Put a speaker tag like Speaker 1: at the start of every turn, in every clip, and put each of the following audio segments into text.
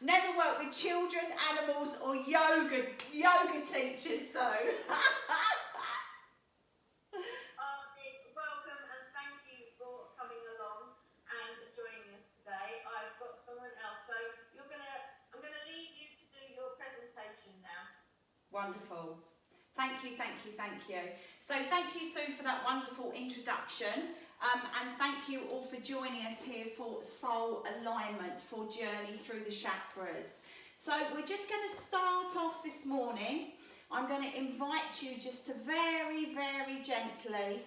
Speaker 1: Never worked with children, animals, or yoga teachers, so.
Speaker 2: Welcome and thank you for coming along and joining us today. I've got someone else, so I'm gonna leave you to do your presentation now.
Speaker 1: Wonderful. Thank you, thank you, thank you. So thank you, Sue, for that wonderful introduction. And thank you all for joining us here for Soul Alignment for Journey Through the Chakras. So we're just going to start off this morning. I'm going to invite you just to very, very gently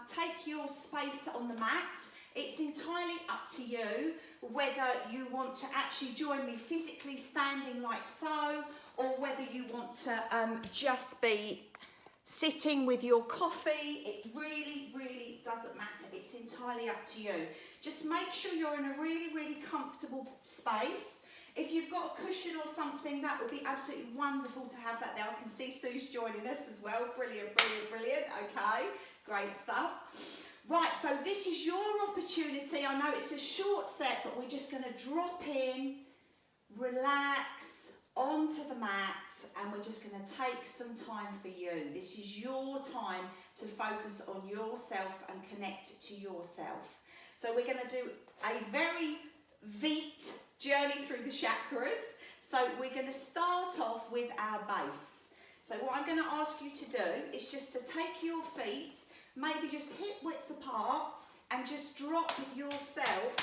Speaker 1: take your space on the mat. It's entirely up to you whether you want to actually join me physically standing like so, or whether you want to just be sitting with your coffee. It really, really doesn't matter. It's entirely up to you. Just make sure you're in a really, really comfortable space. If you've got a cushion or something, that would be absolutely wonderful to have that there. I can see Sue's joining us as well. Brilliant, brilliant, brilliant. Okay, great stuff. Right, so this is your opportunity. I know it's a short set, but we're just going to drop in, relax onto the mat, and we're just going to take some time for you. This is your time to focus on yourself and connect to yourself. So we're going to do a very Vit journey through the chakras. So we're going to start off with our base. So what I'm going to ask you to do is just to take your feet, maybe just hip width apart, and just drop yourself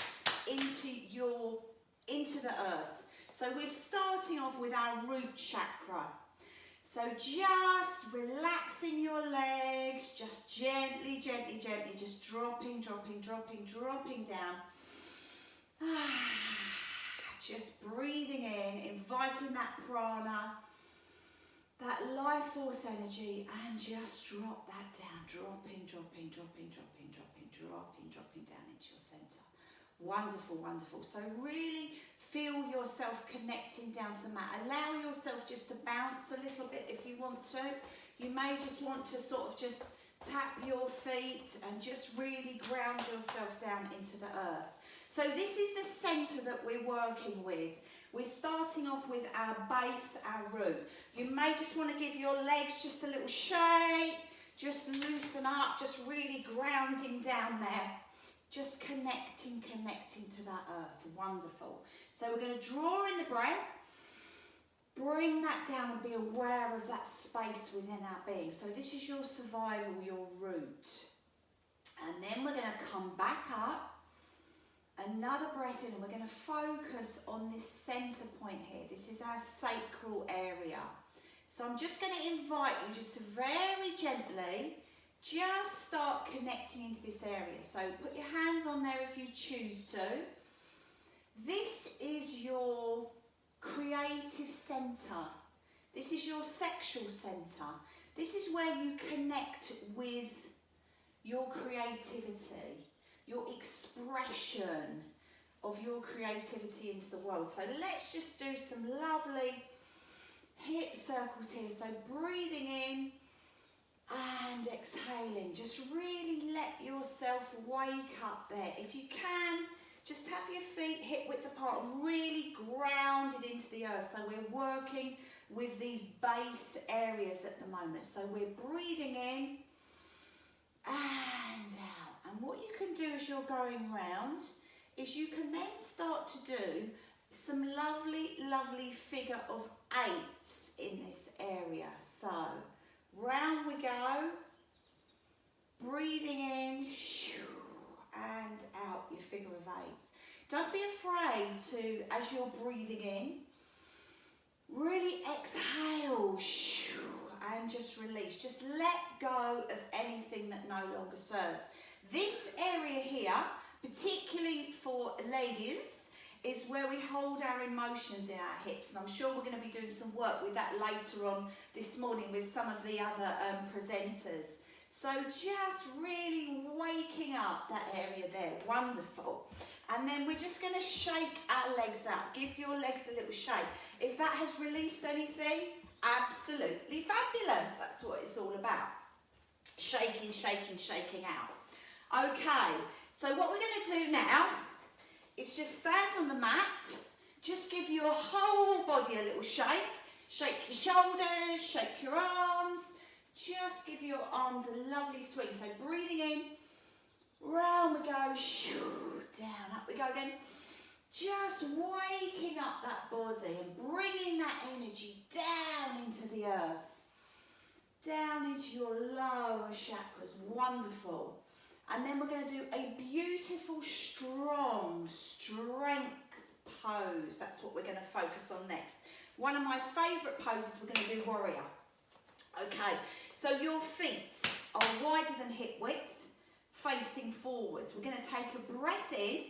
Speaker 1: into the earth. So we're starting off with our root chakra. So just relaxing your legs, just gently, gently, gently, just dropping, dropping, dropping, dropping down. Just breathing in, inviting that prana, that life force energy, and just drop that down, dropping, dropping, dropping, dropping, dropping, dropping, dropping down into your center. Wonderful, wonderful. So really feel yourself connecting down to the mat. Allow yourself just to bounce a little bit if you want to. You may just want to sort of just tap your feet and just really ground yourself down into the earth. So this is the center that we're working with. We're starting off with our base, our root. You may just want to give your legs just a little shake, just loosen up, just really grounding down there. Just connecting to that earth. Wonderful. So we're going to draw in the breath, bring that down and be aware of that space within our being. So this is your survival, your root. And then we're going to come back up, another breath in, and we're going to focus on this center point here. This is our sacral area. So I'm just going to invite you just to very gently just start connecting into this area. So put your hands on there if you choose to. This is your creative center. This is your sexual center. This is where you connect with your creativity, your expression of your creativity into the world. So let's just do some lovely hip circles here. So breathing in and exhaling. Just really let yourself wake up there. If you can, just have your feet hip width apart and really grounded into the earth. So we're working with these base areas at the moment. So we're breathing in and out. And what you can do as you're going round is you can then start to do some lovely, lovely figure of eights in this area. So round we go, breathing in and out your figure of eights. Don't be afraid to, as you're breathing in, really exhale and just release. Just let go of anything that no longer serves. This area here, particularly for ladies, is where we hold our emotions in our hips, and I'm sure we're going to be doing some work with that later on this morning with some of the other presenters. So just really waking up that area there. Wonderful. And then we're just going to shake our legs out. Give your legs a little shake. If that has released anything, absolutely fabulous. That's what it's all about. Shaking, shaking, shaking out. Okay, so what we're going to do now is just stand on the mat. Just give your whole body a little shake. Shake your shoulders, shake your arms. Just give your arms a lovely swing. So breathing in, round we go, down, up we go again. Just waking up that body and bringing that energy down into the earth. Down into your lower chakras. Wonderful. And then we're going to do a beautiful, strong, strength pose. That's what we're going to focus on next. One of my favourite poses, we're going to do warrior. Okay, so your feet are wider than hip width, facing forwards. We're going to take a breath in,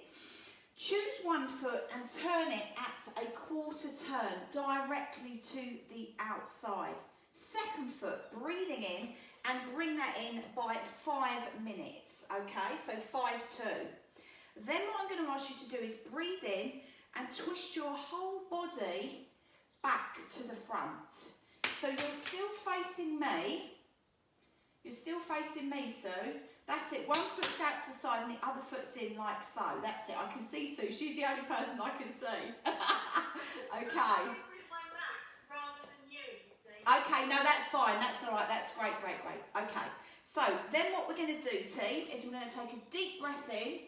Speaker 1: choose one foot and turn it at a quarter turn directly to the outside. Second foot, breathing in and bring that in by 5 minutes. Okay, so 5-2. Then what I'm going to ask you to do is breathe in and twist your whole body back to the front. So you're still facing me. You're still facing me, Sue. That's it. One foot's out to the side and the other foot's in like so. That's it. I can see Sue. She's the only person I can see. Okay. Okay, no, that's fine. That's all right. That's great, great, great. Okay. So then what we're going to do, team, is we're going to take a deep breath in.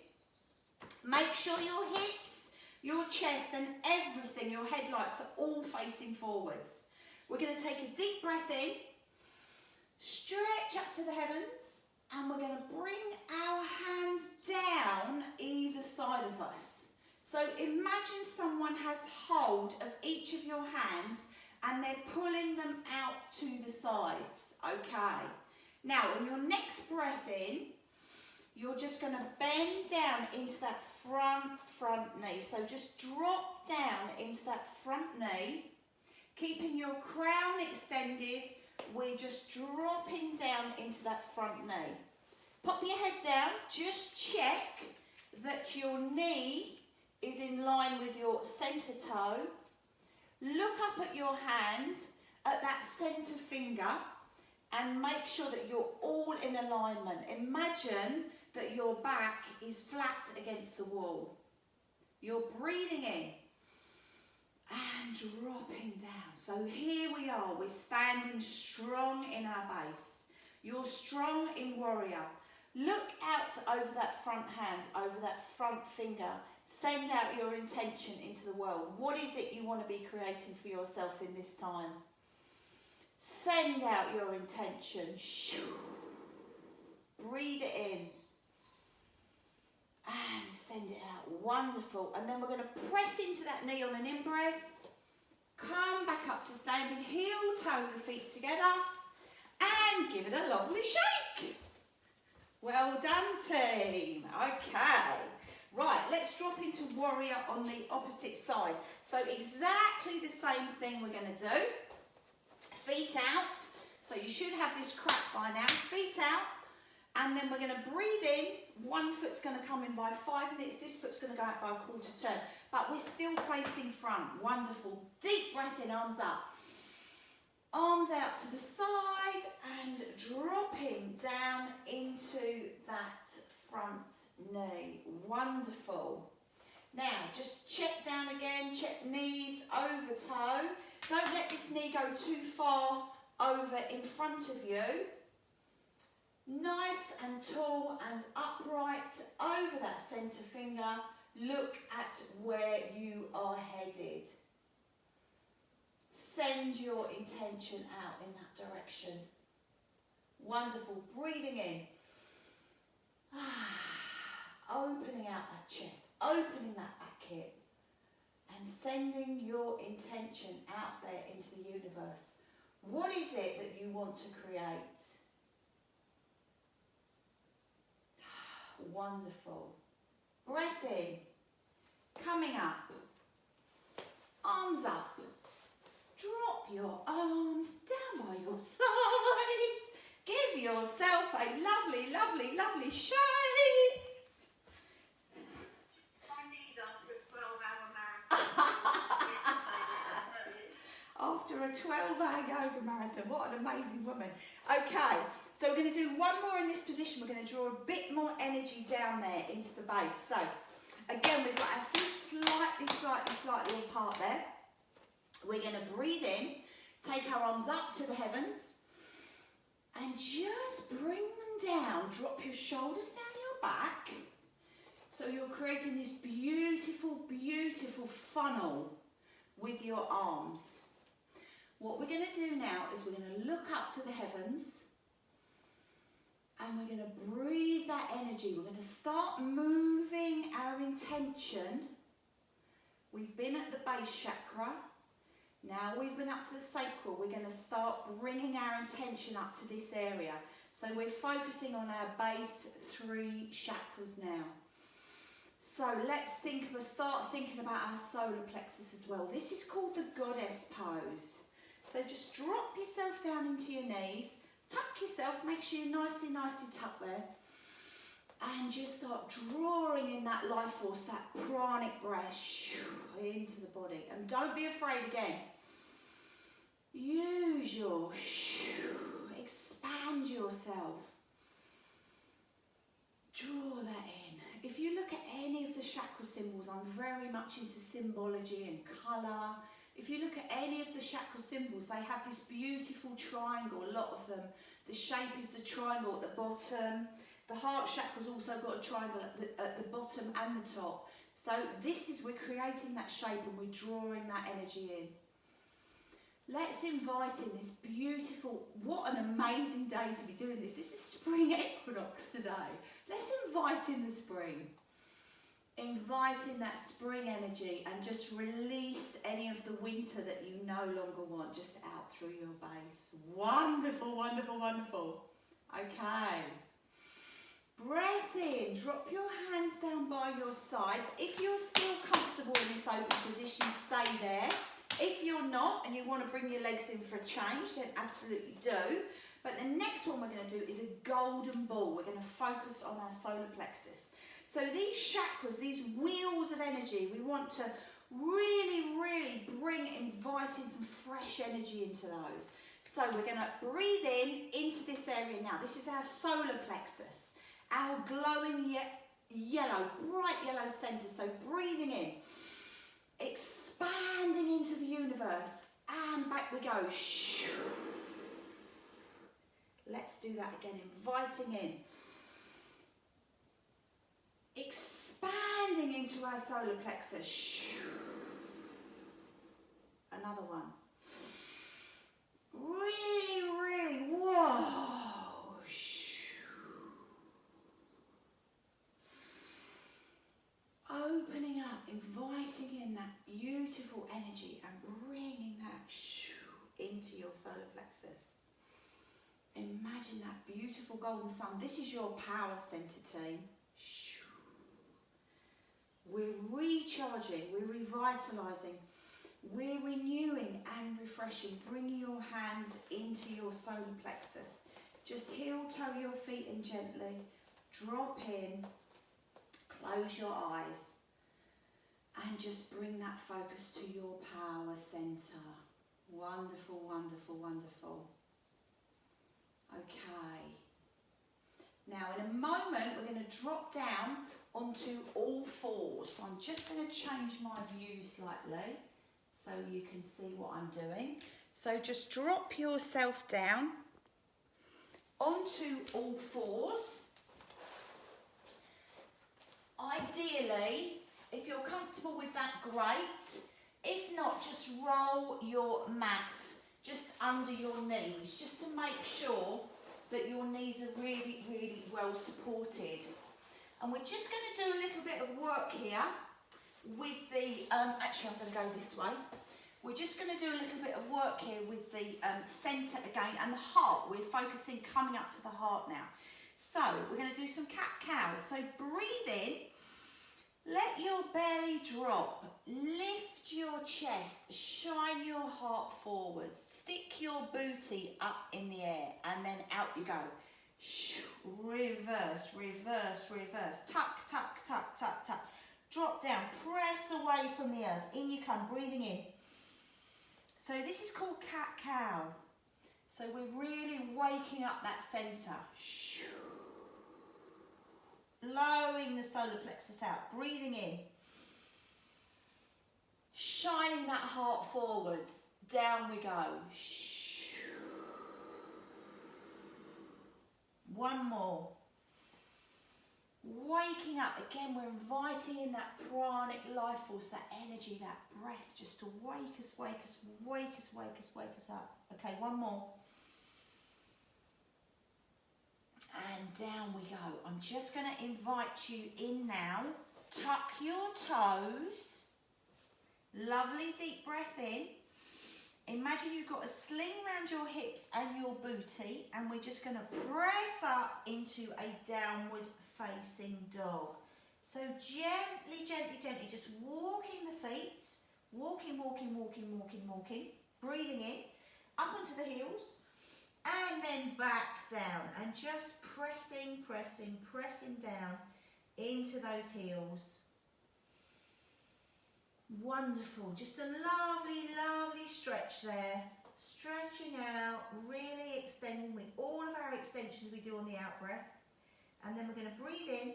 Speaker 1: Make sure your hips, your chest and everything, your headlights are all facing forwards. We're going to take a deep breath in, stretch up to the heavens, and we're going to bring our hands down either side of us. So imagine someone has hold of each of your hands and they're pulling them out to the sides. Okay. Now, on your next breath in, you're just going to bend down into that front knee. So just drop down into that front knee. Keeping your crown extended, we're just dropping down into that front knee. Pop your head down, just check that your knee is in line with your centre toe. Look up at your hand, at that centre finger, and make sure that you're all in alignment. Imagine that your back is flat against the wall. You're breathing in and dropping down. So here we are, we're standing strong in our base. You're strong in warrior. Look out over that front hand, over that front finger. Send out your intention into the world. What is it you want to be creating for yourself in this time? Send out your intention. Breathe it in. And send it out. Wonderful. And then we're going to press into that knee on an in-breath. Come back up to standing. Heel toe the feet together. And give it a lovely shake. Well done, team. Okay. Right, let's drop into warrior on the opposite side. So exactly the same thing we're going to do. Feet out. So you should have this crack by now. Feet out. And then we're going to breathe in. One foot's going to come in by 5 minutes. This foot's going to go out by a quarter turn. But we're still facing front. Wonderful. Deep breath in, arms up. Arms out to the side and dropping down into that front knee. Wonderful. Now, just check down again. Check knees over toe. Don't let this knee go too far over in front of you. Nice and tall and upright over that centre finger. Look at where you are headed. Send your intention out in that direction. Wonderful. Breathing in. Opening out that chest. Opening that back hip. And sending your intention out there into the universe. What is it that you want to create? Wonderful. Breath in. Coming up. Arms up. Drop your arms down by your sides. Give yourself a lovely, lovely, lovely shake.
Speaker 2: I need after a 12-hour marathon.
Speaker 1: After a 12-hour yoga marathon. What an amazing woman. Okay, so we're going to do one more in this position. We're going to draw a bit more energy down there into the base. So, Again, we've got our feet slightly apart there. We're going to breathe in, take our arms up to the heavens, and just bring them down. Drop your shoulders down your back. So you're creating this beautiful, beautiful funnel with your arms. What we're going to do now is we're going to look up to the heavens, and we're going to breathe that energy. We're going to start moving our intention. We've been at the base chakra. Now we've been up to the sacral. We're going to start bringing our intention up to this area. So we're focusing on our base 3 chakras now. So let's start thinking about our solar plexus as well. This is called the goddess pose. So just drop yourself down into your knees. Tuck yourself, make sure you're nicely tucked there. And just start drawing in that life force, that pranic breath into the body. And don't be afraid again. Use your, expand yourself. Draw that in. If you look at any of the chakra symbols, I'm very much into symbology and colour. If you look at any of the chakra symbols, they have this beautiful triangle, a lot of them. The shape is the triangle at the bottom. The heart chakra's also got a triangle at the bottom and the top. So we're creating that shape and we're drawing that energy in. Let's invite in this beautiful, what an amazing day to be doing this. This is spring equinox today. Let's invite in the spring. Invite in that spring energy and just release any of the winter that you no longer want, just out through your base. Wonderful, wonderful, wonderful. Okay. Breath in, drop your hands down by your sides. If you're still comfortable in this open position, stay there. If you're not and you want to bring your legs in for a change, then absolutely do. But the next one we're going to do is a golden ball. We're going to focus on our solar plexus. So these chakras, these wheels of energy, we want to really, really inviting some fresh energy into those. So we're going to breathe into this area now. This is our solar plexus, our glowing yellow, bright yellow centre. So breathing in, expanding into the universe, and back we go. Let's do that again, inviting in. Expanding into our solar plexus. Another one. Really, whoa. Opening up, inviting in that beautiful energy and bringing that into your solar plexus. Imagine that beautiful golden sun. This is your power center, team. We're recharging, we're revitalizing, we're renewing and refreshing. Bring your hands into your solar plexus. Just heel toe your feet in gently. Drop in, close your eyes, and just bring that focus to your power center. Wonderful, wonderful, wonderful. Okay. Now in a moment we're going to drop down onto all fours. So I'm just going to change my view slightly so you can see what I'm doing. So just drop yourself down onto all fours. Ideally, if you're comfortable with that, great. If not, just roll your mat just under your knees, just to make sure that your knees are really, really well supported. And we're just going to do a little bit of work here with the, actually I'm going to go this way. We're just going to do a little bit of work here with the centre again and the heart. We're focusing coming up to the heart now. So we're going to do some cat-cow. So breathe in, let your belly drop, lift your chest, shine your heart forward, stick your booty up in the air and then out you go. Reverse, reverse, reverse, tuck, tuck, tuck, tuck, tuck. Drop down, press away from the earth, in you come, breathing in. So this is called cat-cow. So we're really waking up that centre. Low hollowing the solar plexus out, breathing in. Shining that heart forwards, down we go. One more. Waking up, again we're inviting in that pranic life force, that energy, that breath, just to wake us, wake us, wake us, wake us, wake us up. Okay, one more. And down we go. I'm just going to invite you in now. Tuck your toes. Lovely deep breath in. Imagine you've got a sling around your hips and your booty, and we're just going to press up into a downward facing dog. So gently, gently, gently, just walking the feet, walking, walking, walking, walking, walking, breathing in, up onto the heels, and then back down, and just pressing, pressing, pressing down into those heels. Wonderful, just a lovely, lovely stretch there. Stretching out, really extending with all of our extensions we do on the out breath. And then we're going to breathe in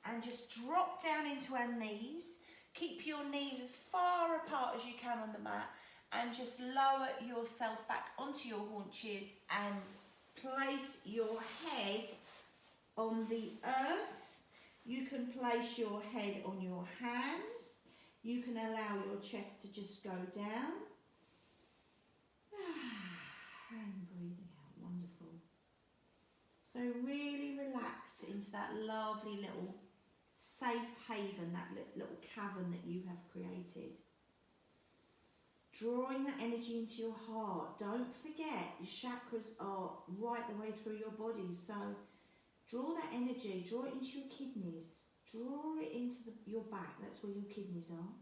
Speaker 1: and just drop down into our knees. Keep your knees as far apart as you can on the mat, and just lower yourself back onto your haunches and place your head on the earth. You can place your head on your hands. You can allow your chest to just go down. And breathing out, wonderful. So really relax into that lovely little safe haven, that little cavern that you have created. Drawing that energy into your heart. Don't forget, your chakras are right the way through your body. So draw that energy, draw it into your kidneys. Draw it into your back, that's where your kidneys are.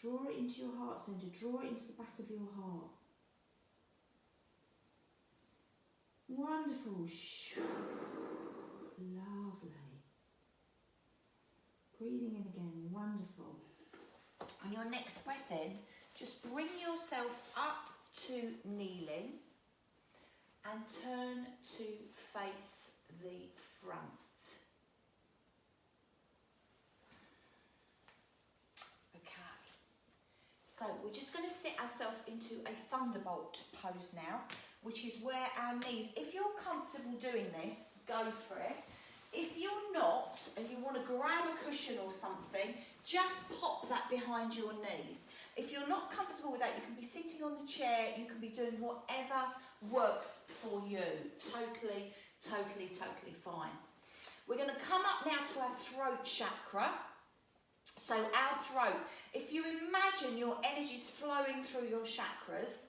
Speaker 1: Draw it into your heart centre, draw it into the back of your heart. Wonderful. Lovely. Breathing in again, wonderful. On your next breath in, just bring yourself up to kneeling and turn to face the front. So we're just going to sit ourselves into a thunderbolt pose now, which is where our knees, if you're comfortable doing this, go for it. If you're not, and you want to grab a cushion or something, just pop that behind your knees. If you're not comfortable with that, you can be sitting on the chair, you can be doing whatever works for you. Totally, totally, totally fine. We're going to come up now to our throat chakra. So our throat, if you imagine your energy's flowing through your chakras,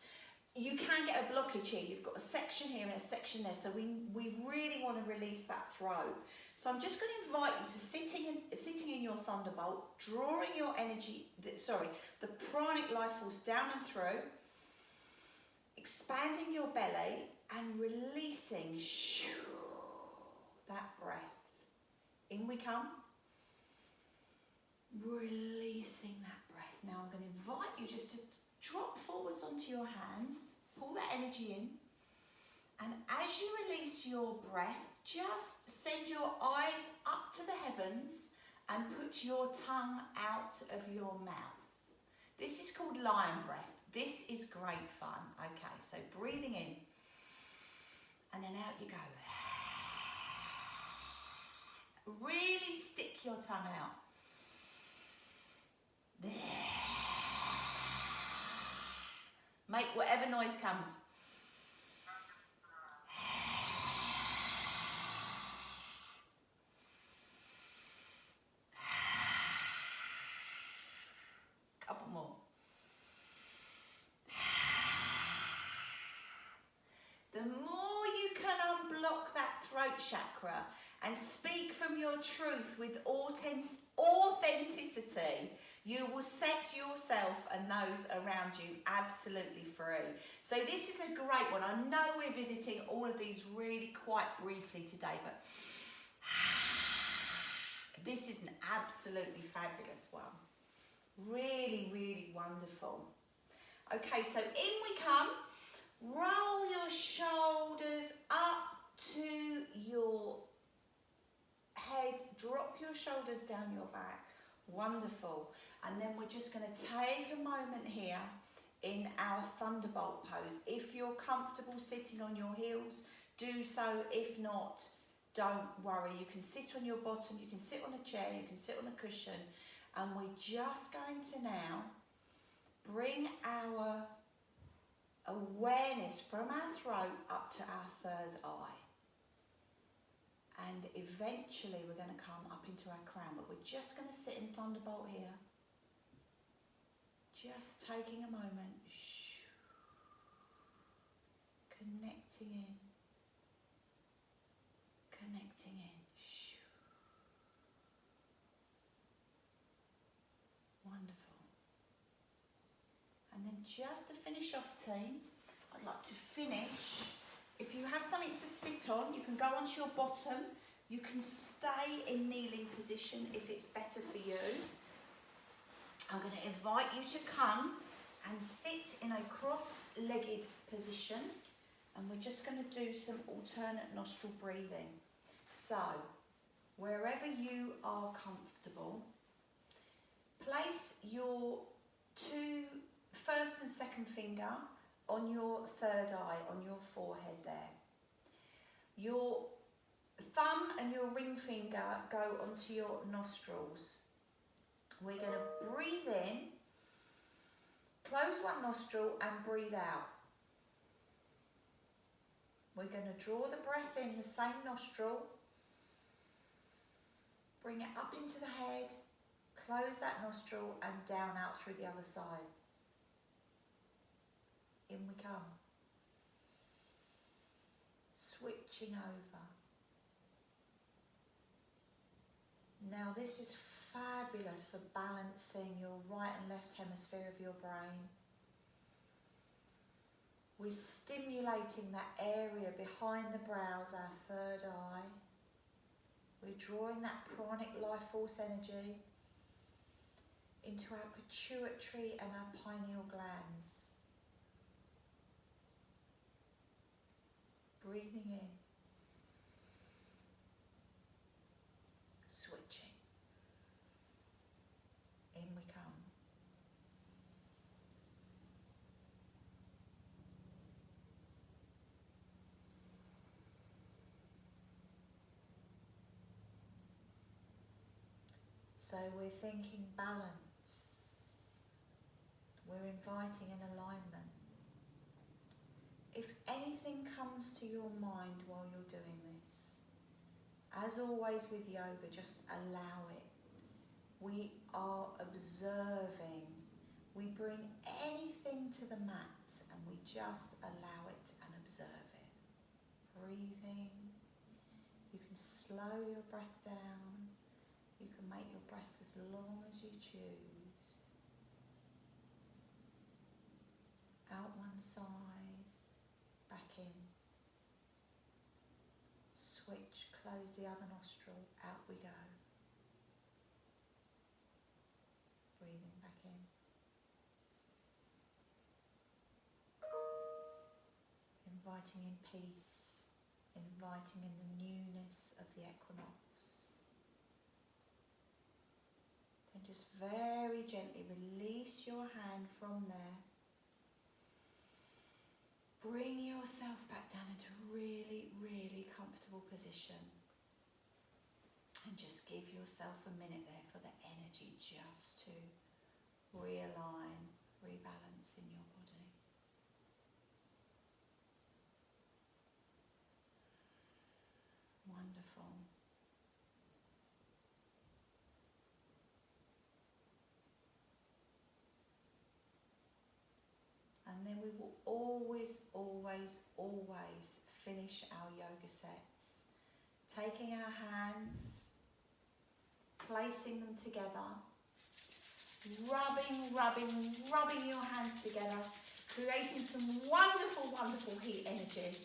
Speaker 1: you can get a blockage here. You've got a section here and a section there. So we really want to release that throat. So I'm just going to invite you to sitting in your thunderbolt, drawing your energy, the pranic life force down and through, expanding your belly and releasing that breath. In we come. Releasing that breath. Now I'm going to invite you just to drop forwards onto your hands, pull that energy in, and as you release your breath, just send your eyes up to the heavens and put your tongue out of your mouth. This is called lion breath. This is great fun. Okay, so breathing in, and then out you go. Really stick your tongue out. Make whatever noise comes. Couple more. The more you can unblock that throat chakra and speak from your truth with authenticity, you will set yourself and those around you absolutely free. So this is a great one. I know we're visiting all of these really quite briefly today, but this is an absolutely fabulous one. Really, really wonderful. Okay, so in we come. Roll your shoulders up to your head head, drop your shoulders down your back. Wonderful. And then we're just going to take a moment here in our thunderbolt pose. If you're comfortable sitting on your heels, do so. If not, don't worry. You can sit on your bottom, you can sit on a chair, you can sit on a cushion. And we're just going to now bring our awareness from our throat up to our third eye. And eventually we're going to come up into our crown, but we're just going to sit in thunderbolt here. Just taking a moment. Connecting in. Connecting in. Wonderful. And then just to finish off, team, I'd like to finish. If you have something to sit on, you can go onto your bottom. You can stay in kneeling position if it's better for you. I'm going to invite you to come and sit in a cross-legged position. And we're just going to do some alternate nostril breathing. So, wherever you are comfortable, place your first and second finger on your third eye, on your forehead there. Your thumb and your ring finger go onto your nostrils. We're going to breathe in, close one nostril and breathe out. We're going to draw the breath in the same nostril, bring it up into the head, close that nostril and down out through the other side. In we come. Switching over. Now this is fabulous for balancing your right and left hemisphere of your brain. We're stimulating that area behind the brows, our third eye. We're drawing that pranic life force energy into our pituitary and our pineal glands. Breathing in. Switching. In we come. So we're thinking balance. We're inviting an alignment. If anything comes to your mind while you're doing this, as always with yoga, just allow it. We are observing. We bring anything to the mat and we just allow it and observe it. Breathing. You can slow your breath down. You can make your breaths as long as you choose. Out one side, back in. Switch, close the other nostril, out we go. Breathing back in. Inviting in peace, inviting in the newness of the equinox. Then just very gently release your hand from there. Bring yourself back down into a really, really comfortable position. And just give yourself a minute there for the energy just to realign, rebalance in your body. Wonderful. And then we will always, always, always finish our yoga sets. Taking our hands, placing them together, rubbing your hands together, creating some wonderful, wonderful heat energy.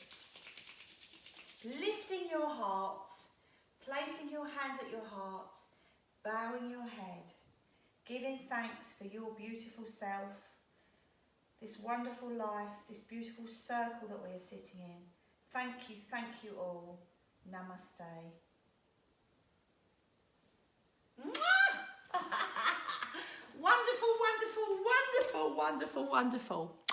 Speaker 1: Lifting your heart, placing your hands at your heart, bowing your head, giving thanks for your beautiful self, this wonderful life, this beautiful circle that we are sitting in. Thank you all. Namaste. Wonderful, wonderful.